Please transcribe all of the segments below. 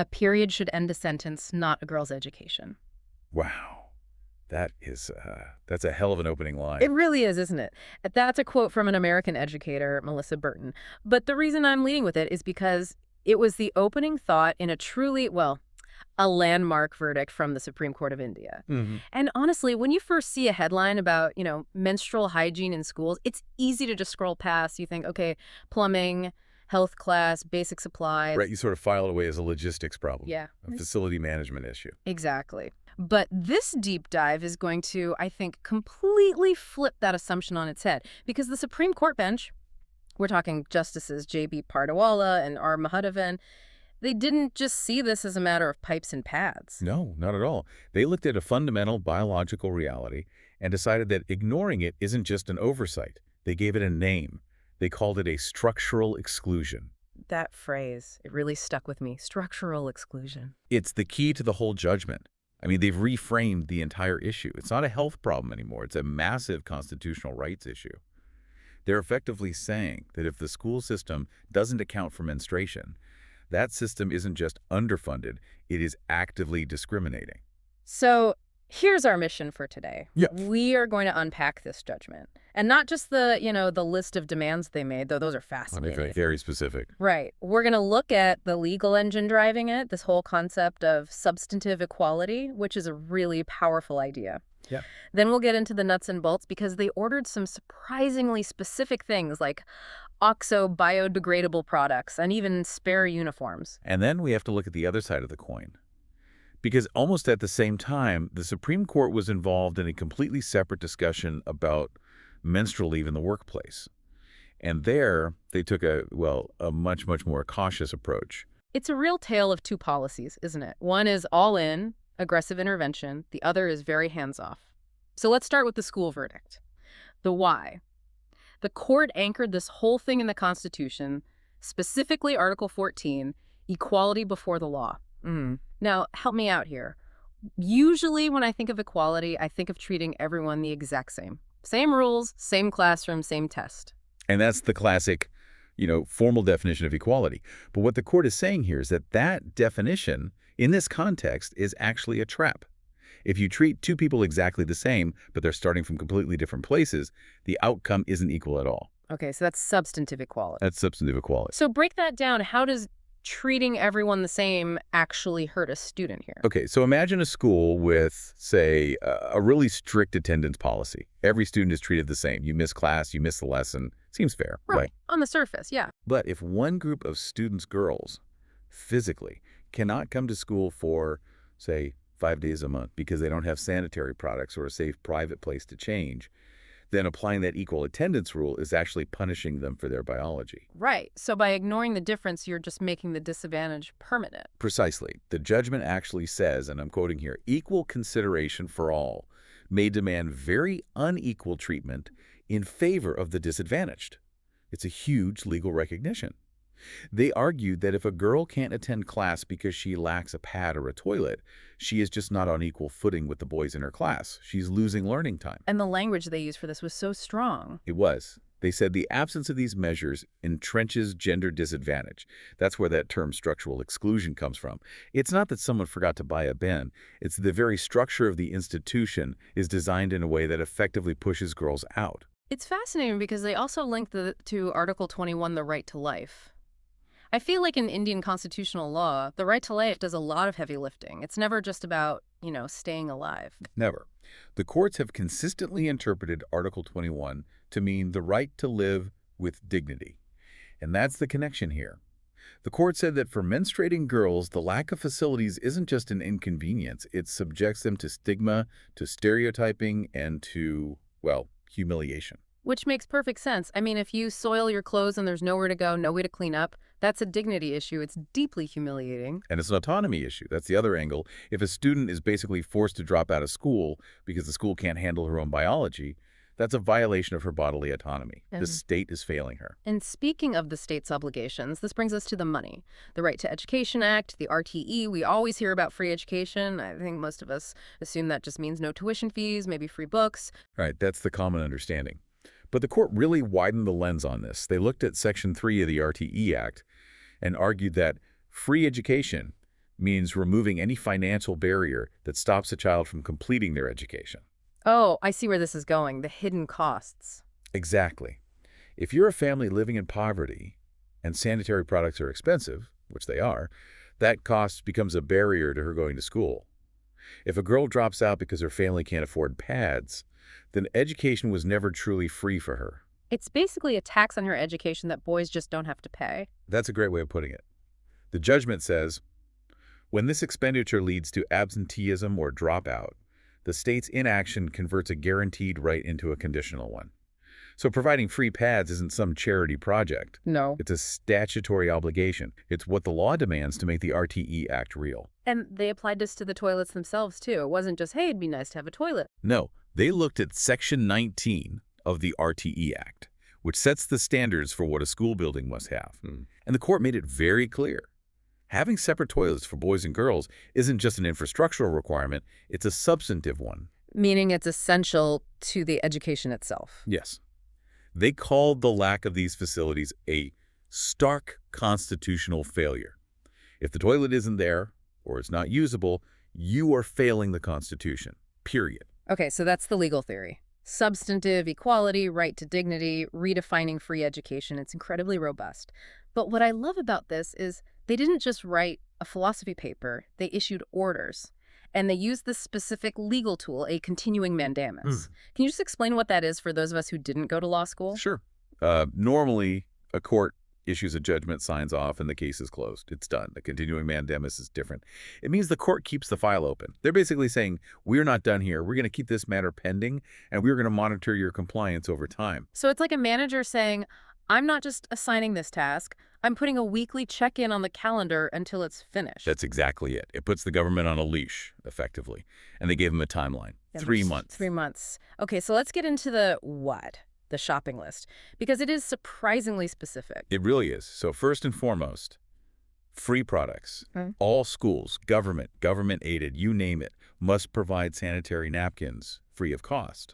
A period should end a sentence, not a girl's education. Wow. That's a hell of an opening line. It really is, isn't it? That's a quote from an American educator, Melissa Burton. But the reason I'm leading with it is because it was the opening thought in a truly, well, a landmark verdict from the Supreme Court of India. And honestly, when you first see a headline about, menstrual hygiene in schools, it's easy to just scroll past. You think, okay, plumbing, health class, basic supplies. Right, you sort of file it away as a logistics problem. Yeah. A facility management issue. Exactly. But this deep dive is going to, I think, completely flip that assumption on its head. Because the Supreme Court bench, we're talking Justices J.B. Pardawala and R. Mahadevan, they didn't just see this as a matter of pipes and pads. No, not at all. They looked at a fundamental biological reality and decided that ignoring it isn't just an oversight. They gave it a name. They called it a structural exclusion. That phrase, it really stuck with me. Structural exclusion. It's the key to the whole judgment. I mean, they've reframed the entire issue. It's not a health problem anymore. It's a massive constitutional rights issue. They're effectively saying that if the school system doesn't account for menstruation, that system isn't just underfunded, it is actively discriminating. So here's our mission for today. Yep. We are going to unpack this judgment. And not just the list of demands they made, though those are fascinating. Very specific. Right. We're going to look at the legal engine driving it, this whole concept of substantive equality, which is a really powerful idea. Yeah. Then we'll get into the nuts and bolts because they ordered some surprisingly specific things like OXO biodegradable products and even spare uniforms. And then we have to look at the other side of the coin. Because almost at the same time, the Supreme Court was involved in a completely separate discussion about menstrual leave in the workplace. And there, they took a much, much more cautious approach. It's a real tale of two policies, isn't it? One is all in, aggressive intervention. The other is very hands-off. So let's start with the school verdict. The why. The court anchored this whole thing in the Constitution, specifically Article 14, equality before the law. Now, help me out here. Usually when I think of equality, I think of treating everyone the exact same. Same rules, same classroom, same test. And that's the classic, formal definition of equality. But what the court is saying here is that that definition, in this context, is actually a trap. If you treat two people exactly the same, but they're starting from completely different places, the outcome isn't equal at all. Okay, so that's substantive equality. That's substantive equality. So break that down. How does treating everyone the same actually hurt a student here? Okay, so imagine a school with, say, a really strict attendance policy. Every student is treated the same. You miss class, you miss the lesson. Seems fair, right? On the surface, yeah. But if one group of students, girls, physically cannot come to school for, say, 5 days a month because they don't have sanitary products or a safe private place to change, then applying that equal attendance rule is actually punishing them for their biology. Right. So by ignoring the difference, you're just making the disadvantage permanent. Precisely. The judgment actually says, and I'm quoting here, equal consideration for all may demand very unequal treatment in favor of the disadvantaged. It's a huge legal recognition. They argued that if a girl can't attend class because she lacks a pad or a toilet, she is just not on equal footing with the boys in her class. She's losing learning time. And the language they used for this was so strong. It was. They said the absence of these measures entrenches gender disadvantage. That's where that term structural exclusion comes from. It's not that someone forgot to buy a bin. It's the very structure of the institution is designed in a way that effectively pushes girls out. It's fascinating because they also linked to Article 21, the right to life. I feel like in Indian constitutional law, the right to life does a lot of heavy lifting. It's never just about, staying alive. Never. The courts have consistently interpreted Article 21 to mean the right to live with dignity. And that's the connection here. The court said that for menstruating girls, the lack of facilities isn't just an inconvenience. It subjects them to stigma, to stereotyping, and to, humiliation. Which makes perfect sense. I mean, if you soil your clothes and there's nowhere to go, no way to clean up, that's a dignity issue. It's deeply humiliating. And it's an autonomy issue. That's the other angle. If a student is basically forced to drop out of school because the school can't handle her own biology, that's a violation of her bodily autonomy. The state is failing her. And speaking of the state's obligations, this brings us to the money. The Right to Education Act, the RTE, we always hear about free education. I think most of us assume that just means no tuition fees, maybe free books. Right, that's the common understanding. But the court really widened the lens on this. They looked at Section 3 of the RTE Act and argued that free education means removing any financial barrier that stops a child from completing their education. Oh, I see where this is going, the hidden costs. Exactly. If you're a family living in poverty and sanitary products are expensive, which they are, that cost becomes a barrier to her going to school. If a girl drops out because her family can't afford pads, then education was never truly free for her. It's basically a tax on her education that boys just don't have to pay. That's a great way of putting it. The judgment says, when this expenditure leads to absenteeism or dropout, the state's inaction converts a guaranteed right into a conditional one. So providing free pads isn't some charity project. No. It's a statutory obligation. It's what the law demands to make the RTE Act real. And they applied this to the toilets themselves, too. It wasn't just, hey, it'd be nice to have a toilet. No, they looked at Section 19 of the RTE Act, which sets the standards for what a school building must have. And the court made it very clear. Having separate toilets for boys and girls isn't just an infrastructural requirement, it's a substantive one. Meaning it's essential to the education itself. Yes. They called the lack of these facilities a stark constitutional failure. If the toilet isn't there, or it's not usable, you are failing the Constitution, period. Okay, so that's the legal theory. Substantive equality, right to dignity, redefining free education. It's incredibly robust. But what I love about this is they didn't just write a philosophy paper, they issued orders. And they used this specific legal tool, a continuing mandamus. Can you just explain what that is for those of us who didn't go to law school? Sure. Normally, a court issues a judgment, signs off, and the case is closed. It's done. The continuing mandamus is different. It means the court keeps the file open. They're basically saying, we're not done here. We're going to keep this matter pending, and we're going to monitor your compliance over time. So it's like a manager saying, I'm not just assigning this task, I'm putting a weekly check-in on the calendar until it's finished. That's exactly it. It puts the government on a leash, effectively. And they gave them a timeline. 3 months. 3 months. Okay, so let's get into the what? The shopping list. Because it is surprisingly specific. It really is. So first and foremost, free products. All schools, government-aided, you name it, must provide sanitary napkins free of cost.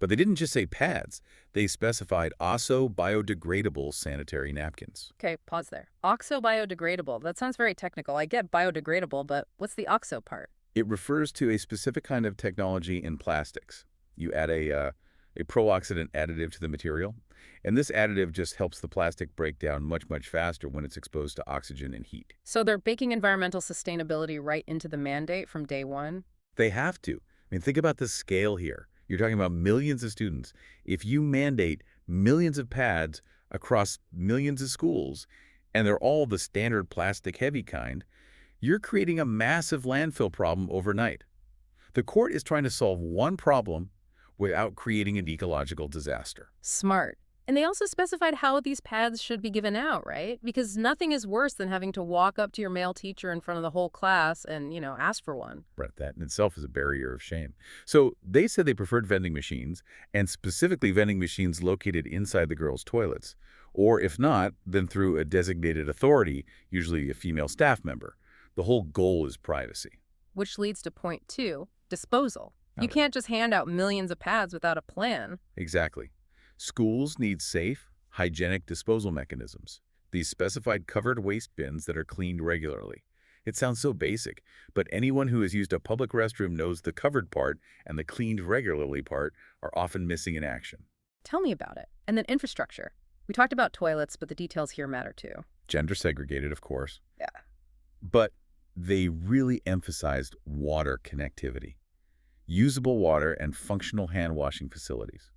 But they didn't just say pads. They specified OXO biodegradable sanitary napkins. Okay, pause there. OXO biodegradable. That sounds very technical. I get biodegradable, but what's the OXO part? It refers to a specific kind of technology in plastics. You add a pro-oxidant additive to the material, and this additive just helps the plastic break down much, much faster when it's exposed to oxygen and heat. So they're baking environmental sustainability right into the mandate from day one? They have to. I mean, think about the scale here. You're talking about millions of students. If you mandate millions of pads across millions of schools, and they're all the standard plastic heavy kind, you're creating a massive landfill problem overnight. The court is trying to solve one problem without creating an ecological disaster. Smart. And they also specified how these pads should be given out, right? Because nothing is worse than having to walk up to your male teacher in front of the whole class and, ask for one. Right, that in itself is a barrier of shame. So they said they preferred vending machines, and specifically vending machines located inside the girls' toilets. Or if not, then through a designated authority, usually a female staff member. The whole goal is privacy. Which leads to point 2, disposal. You can't just hand out millions of pads without a plan. Exactly. Schools need safe, hygienic disposal mechanisms. These specified covered waste bins that are cleaned regularly. It sounds so basic, but anyone who has used a public restroom knows the covered part and the cleaned regularly part are often missing in action. Tell me about it. And then infrastructure. We talked about toilets, but the details here matter too. Gender segregated, of course. Yeah. But they really emphasized water connectivity. Usable water and functional hand washing facilities.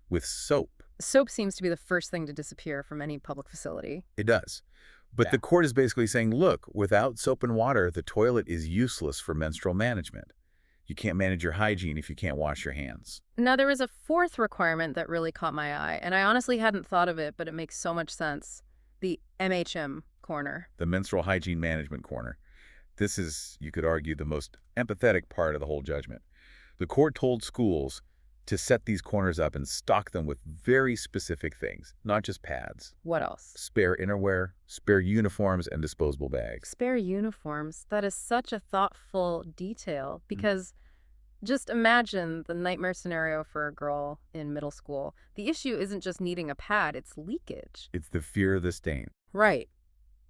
With soap. Soap seems to be the first thing to disappear from any public facility. It does. But the court is basically saying, look, without soap and water, the toilet is useless for menstrual management. You can't manage your hygiene if you can't wash your hands. Now, there was a fourth requirement that really caught my eye, and I honestly hadn't thought of it, but it makes so much sense. The MHM corner. The menstrual hygiene management corner. This is, you could argue, the most empathetic part of the whole judgment. The court told schools to set these corners up and stock them with very specific things, not just pads. What else? Spare innerwear, spare uniforms, and disposable bags. Spare uniforms. That is such a thoughtful detail because just imagine the nightmare scenario for a girl in middle school. The issue isn't just needing a pad, it's leakage. It's the fear of the stain. Right.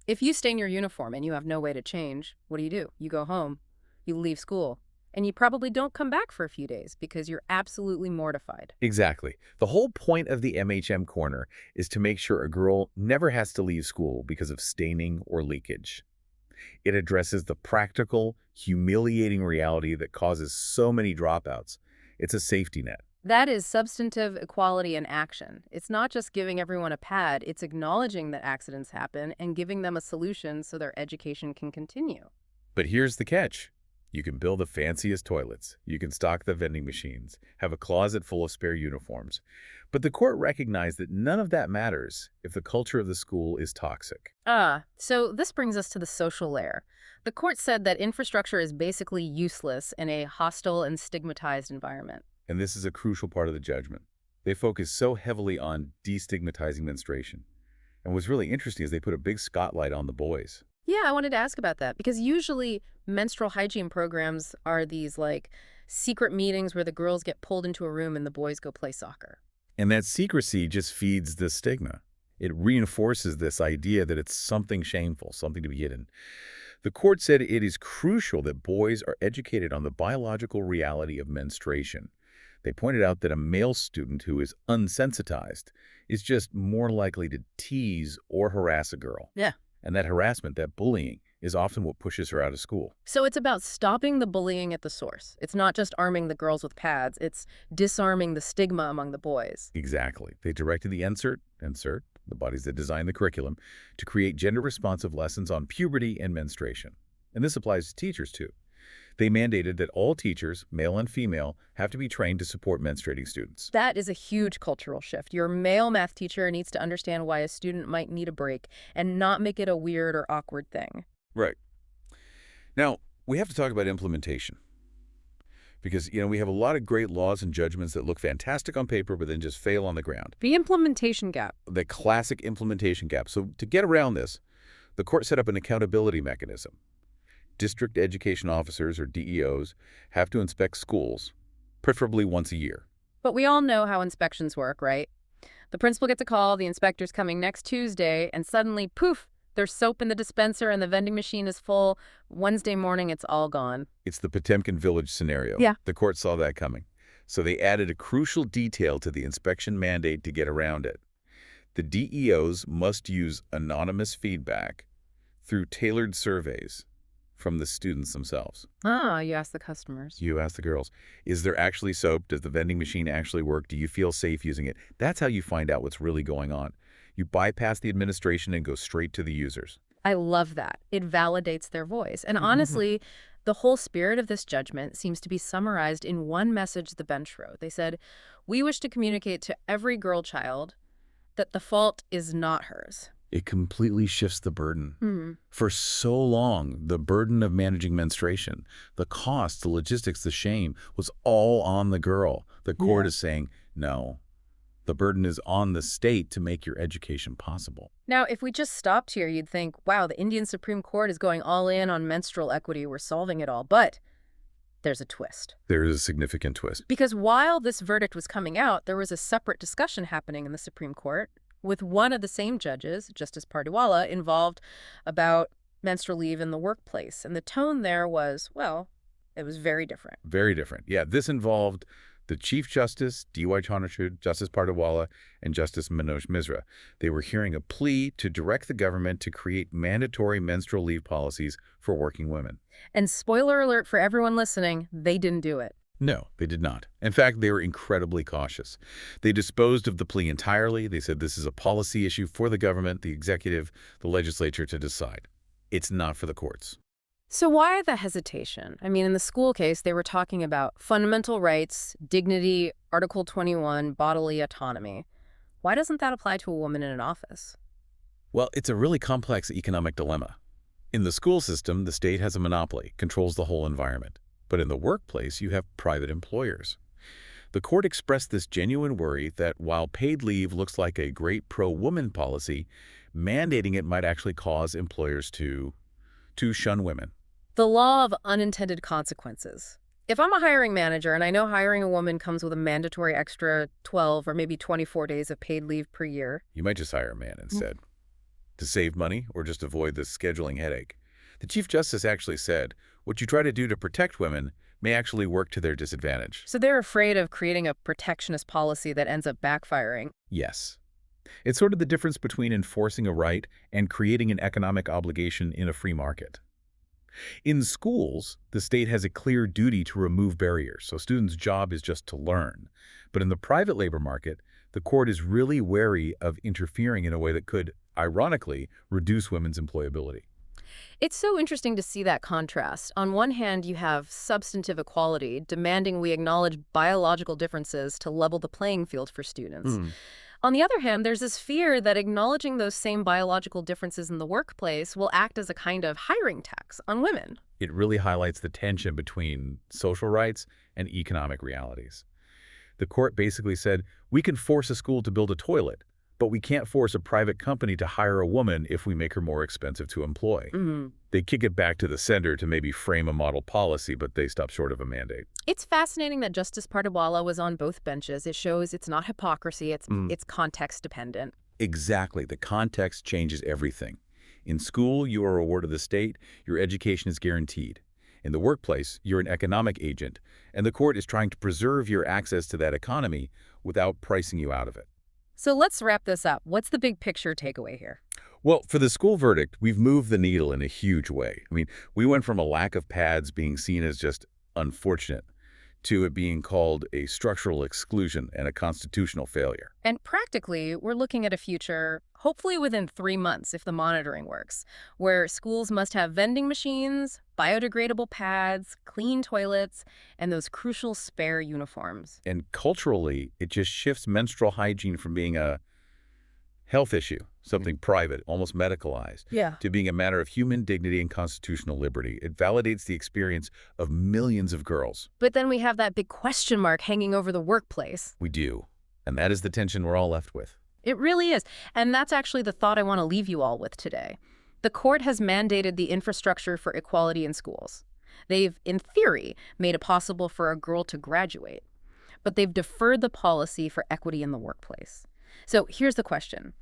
If you stain your uniform and you have no way to change, what do? You go home, you leave school, and you probably don't come back for a few days because you're absolutely mortified. Exactly. The whole point of the MHM corner is to make sure a girl never has to leave school because of staining or leakage. It addresses the practical, humiliating reality that causes so many dropouts. It's a safety net. That is substantive equality in action. It's not just giving everyone a pad, it's acknowledging that accidents happen and giving them a solution so their education can continue. But here's the catch. You can build the fanciest toilets. You can stock the vending machines, have a closet full of spare uniforms. But the court recognized that none of that matters if the culture of the school is toxic. So this brings us to the social layer. The court said that infrastructure is basically useless in a hostile and stigmatized environment. And this is a crucial part of the judgment. They focus so heavily on destigmatizing menstruation. And what's really interesting is they put a big spotlight on the boys. Yeah, I wanted to ask about that because usually menstrual hygiene programs are these secret meetings where the girls get pulled into a room and the boys go play soccer. And that secrecy just feeds the stigma. It reinforces this idea that it's something shameful, something to be hidden. The court said it is crucial that boys are educated on the biological reality of menstruation. They pointed out that a male student who is unsensitized is just more likely to tease or harass a girl. Yeah. And that harassment, that bullying, is often what pushes her out of school. So it's about stopping the bullying at the source. It's not just arming the girls with pads, it's disarming the stigma among the boys. Exactly. They directed the insert, the bodies that design the curriculum, to create gender-responsive lessons on puberty and menstruation. And this applies to teachers, too. They mandated that all teachers, male and female, have to be trained to support menstruating students. That is a huge cultural shift. Your male math teacher needs to understand why a student might need a break and not make it a weird or awkward thing. Right. Now, we have to talk about implementation. Because, we have a lot of great laws and judgments that look fantastic on paper, but then just fail on the ground. The implementation gap. The classic implementation gap. So to get around this, the court set up an accountability mechanism. District education officers, or DEOs, have to inspect schools, preferably once a year. But we all know how inspections work, right? The principal gets a call, the inspector's coming next Tuesday, and suddenly, poof, there's soap in the dispenser and the vending machine is full. Wednesday morning, it's all gone. It's the Potemkin Village scenario. Yeah. The court saw that coming. So they added a crucial detail to the inspection mandate to get around it. The DEOs must use anonymous feedback through tailored surveys from the students themselves. You ask the customers. You ask the girls, is there actually soap? Does the vending machine actually work? Do you feel safe using it? That's how you find out what's really going on. You bypass the administration and go straight to the users. I love that. It validates their voice. And honestly, the whole spirit of this judgment seems to be summarized in one message the bench wrote. They said, "We wish to communicate to every girl child that the fault is not hers." It completely shifts the burden. For so long, the burden of managing menstruation, the cost, the logistics, the shame, was all on the girl. The court is saying, no, the burden is on the state to make your education possible. Now, if we just stopped here, you'd think, wow, the Indian Supreme Court is going all in on menstrual equity. We're solving it all. But there's a twist. There is a significant twist. Because while this verdict was coming out, there was a separate discussion happening in the Supreme Court with one of the same judges, Justice Pardiwala, involved about menstrual leave in the workplace. And the tone there was, well, it was very different. Very different. Yeah, this involved the Chief Justice, D.Y. Chandrachud, Justice Pardiwala, and Justice Manoj Misra. They were hearing a plea to direct the government to create mandatory menstrual leave policies for working women. And spoiler alert for everyone listening, they didn't do it. No, they did not. In fact, they were incredibly cautious. They disposed of the plea entirely. They said this is a policy issue for the government, the executive, the legislature to decide. It's not for the courts. So why the hesitation? I mean, in the school case, they were talking about fundamental rights, dignity, Article 21, bodily autonomy. Why doesn't that apply to a woman in an office? Well, it's a really complex economic dilemma. In the school system, the state has a monopoly, controls the whole environment. But in the workplace, you have private employers. The court expressed this genuine worry that while paid leave looks like a great pro-woman policy, mandating it might actually cause employers to shun women. The law of unintended consequences. If I'm a hiring manager and I know hiring a woman comes with a mandatory extra 12 or maybe 24 days of paid leave per year. You might just hire a man instead. to save money or just avoid the scheduling headache. The Chief Justice actually said, what you try to do to protect women may actually work to their disadvantage. So they're afraid of creating a protectionist policy that ends up backfiring. Yes. It's sort of the difference between enforcing a right and creating an economic obligation in a free market. In schools, the state has a clear duty to remove barriers, so students' job is just to learn. But in the private labor market, the court is really wary of interfering in a way that could, ironically, reduce women's employability. It's so interesting to see that contrast. On one hand, you have substantive equality, demanding we acknowledge biological differences to level the playing field for students. On the other hand, there's this fear that acknowledging those same biological differences in the workplace will act as a kind of hiring tax on women. It really highlights the tension between social rights and economic realities. The court basically said, we can force a school to build a toilet, but we can't force a private company to hire a woman if we make her more expensive to employ. They kick it back to the sender to maybe frame a model policy, but they stop short of a mandate. It's fascinating that Justice Pardawala was on both benches. It shows it's not hypocrisy, it's context dependent. Exactly. The context changes everything. In school, you are a ward of the state. Your education is guaranteed. In the workplace, you're an economic agent, and the court is trying to preserve your access to that economy without pricing you out of it. So let's wrap this up. What's the big picture takeaway here? Well, for the school verdict, we've moved the needle in a huge way. I mean, we went from a lack of pads being seen as just unfortunate to it being called a structural exclusion and a constitutional failure. And practically, we're looking at a future, hopefully within 3 months if the monitoring works, where schools must have vending machines, biodegradable pads, clean toilets, and those crucial spare uniforms. And culturally, it just shifts menstrual hygiene from being a health issue, something private, almost medicalized, to being a matter of human dignity and constitutional liberty. It validates the experience of millions of girls. But then we have that big question mark hanging over the workplace. We do. And that is the tension we're all left with. It really is. And that's actually the thought I want to leave you all with today. The court has mandated the infrastructure for equality in schools. They've, in theory, made it possible for a girl to graduate. But they've deferred the policy for equity in the workplace. So here's the question.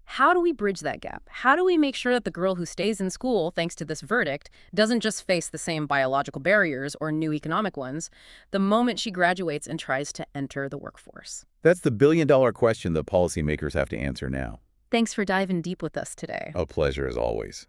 How do we bridge that gap? How do we make sure that the girl who stays in school, thanks to this verdict, doesn't just face the same biological barriers or new economic ones the moment she graduates and tries to enter the workforce? That's the billion-dollar question that policymakers have to answer now. Thanks for diving deep with us today. A pleasure as always.